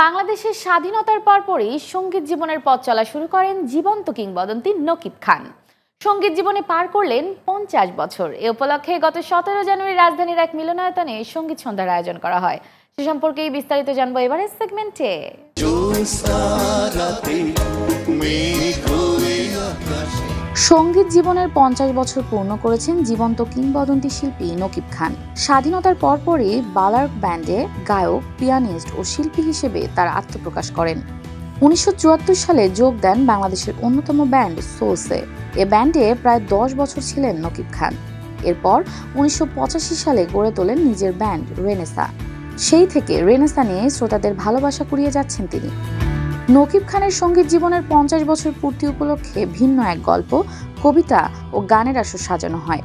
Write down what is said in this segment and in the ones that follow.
বাংলাদেশের স্বাধীনতার পরপরই সঙ্গীত জীবনের পথ চলা শুরু করেন জীবন্ত কিংবদন্তি নকিব খান। সঙ্গীত জীবনে পার করলেন 50 বছর। এ উপলক্ষে গত 17 জানুয়ারি রাজধানীর এক মিলনায়তনে সঙ্গীত সন্ধ্যার আয়োজন করা হয়। সে সম্পর্কে বিস্তারিত জানবো এবারের সেগমেন্টে। সঙ্গীত জীবনের 50 বছর পূর্ণ করেছেন জীবন্ত কিংবদন্তি শিল্পী নকিব খান। স্বাধীনতার পরপরই বালার্ক ব্যান্ডে গায়ক, পিয়ানিস্ট ও শিল্পী হিসেবে তার আত্মপ্রকাশ করেন। 1974 সালে যোগ দেন বাংলাদেশের অন্যতম ব্যান্ড সোলসে। এ ব্যান্ডে প্রায় 10 বছর ছিলেন নকিব খান। এরপর 1985 সালে গড়ে তোলেন নিজের ব্যান্ড রেনেসা। সেই থেকে রেনেসা নিয়ে শ্রোতাদের ভালোবাসা কুড়িয়ে যাচ্ছেন তিনি। নকিব খানের সঙ্গীত জীবনের 50 বছর পূর্তি উপলক্ষে ভিন্ন এক গল্প, কবিতা ও গানের আসর সাজানো হয়।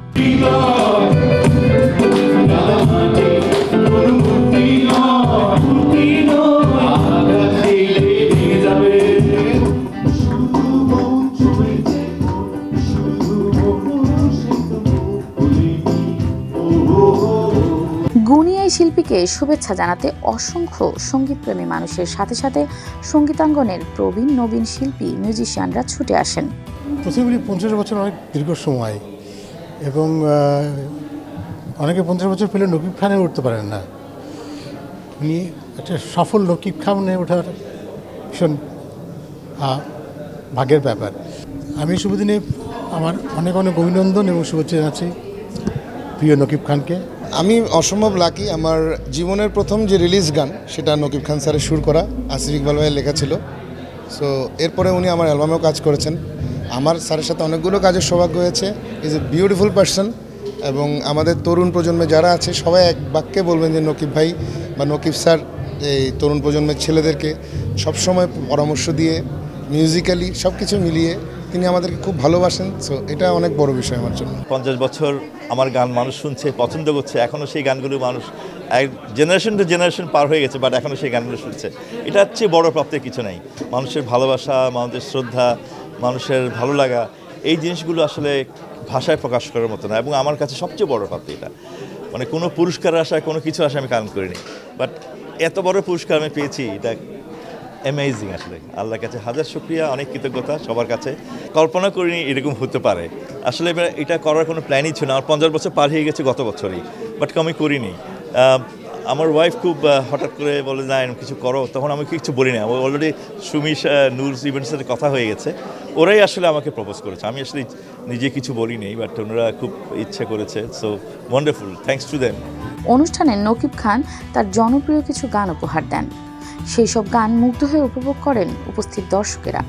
গুণী এই শিল্পীকে শুভেচ্ছা জানাতে অসংখ্য সঙ্গীতপ্রেমী মানুষের সাথে সাথে সঙ্গীতাঙ্গনের প্রবীণ নবীন শিল্পী, মিউজিশিয়ানরা ছুটে আসেন। প্রথমে 50 বছর অনেক দীর্ঘ সময়, এবং অনেকে 50 বছর পেলে নকিব খানে উঠতে পারেন না। উনি একটা সফল নকিব খানে ওঠার ভীষণ ভাগ্যের ব্যাপার। আমি শুভদিনে আমার অনেক অনেক অভিনন্দন এবং শুভেচ্ছা জানাচ্ছি প্রিয় নকিব খানকে। আমি অসম্ভব লাকি, আমার জীবনের প্রথম যে রিলিজ গান সেটা নকিব খান স্যারের সুর করা, আসিফ ইকবাল ভাইয়ের লেখা ছিল। সো এরপরে উনি আমার অ্যালবামেও কাজ করেছেন। আমার স্যারের সাথে অনেকগুলো কাজের সৌভাগ্য হয়েছে। ইজ এ বিউটিফুল পারসন, এবং আমাদের তরুণ প্রজন্মে যারা আছে সবাই এক বাক্যে বলবেন যে নকিব ভাই বা নকিব স্যার এই তরুণ প্রজন্মের ছেলেদেরকে সবসময় পরামর্শ দিয়ে মিউজিক্যালি সব কিছু মিলিয়ে তিনি আমাদেরকে খুব ভালোবাসেন। সো এটা অনেক বড় বিষয় আমার জন্য। 50 বছর আমার গান মানুষ শুনছে, পছন্দ করছে, এখনও সেই গানগুলো মানুষ এক জেনারেশন টু জেনারেশন পার হয়ে গেছে, বাট এখনও সেই গানগুলো শুনছে। এটা হচ্ছে বড় প্রাপ্তির কিছু নেই। মানুষের ভালোবাসা, মানুষের শ্রদ্ধা, মানুষের ভালো লাগা, এই জিনিসগুলো আসলে ভাষায় প্রকাশ করার মতো না, এবং আমার কাছে সবচেয়ে বড় প্রাপ্তি এটা। মানে কোনো পুরস্কারের আশায় কোনো কিছু আশা আমি কাজ করিনি, বাট এত বড় পুরস্কার আমি পেয়েছি, এটা অ্যামেজিং। আসলে আল্লাহর কাছে হাজার শুকরিয়া, অনেক কৃতজ্ঞতা সবার কাছে। কল্পনা করিনি এরকম হতে পারে। আসলে এটা করার কোনো প্ল্যানই ছিল না। আমার 50 বছর পার হয়ে গেছে গত বছরই, বাট আমি করিনি। আমার ওয়াইফ খুব হঠাৎ করে বলে না এরকম কিছু করো, তখন আমি কিছু বলি না। অলরেডি সুমিশ নূর ইভেন্টের সাথে কথা হয়ে গেছে, ওরাই আসলে আমাকে প্রপোজ করেছে। আমি আসলে নিজে কিছু বলিনি, বাট ওনারা খুব ইচ্ছে করেছে। So wonderful, thanks to them. অনুষ্ঠানে নকিব খান তার জনপ্রিয় কিছু গান উপহার দেন। সেই সব গান মুগ্ধ হয়ে উপভোগ করেন উপস্থিত দর্শকেরা।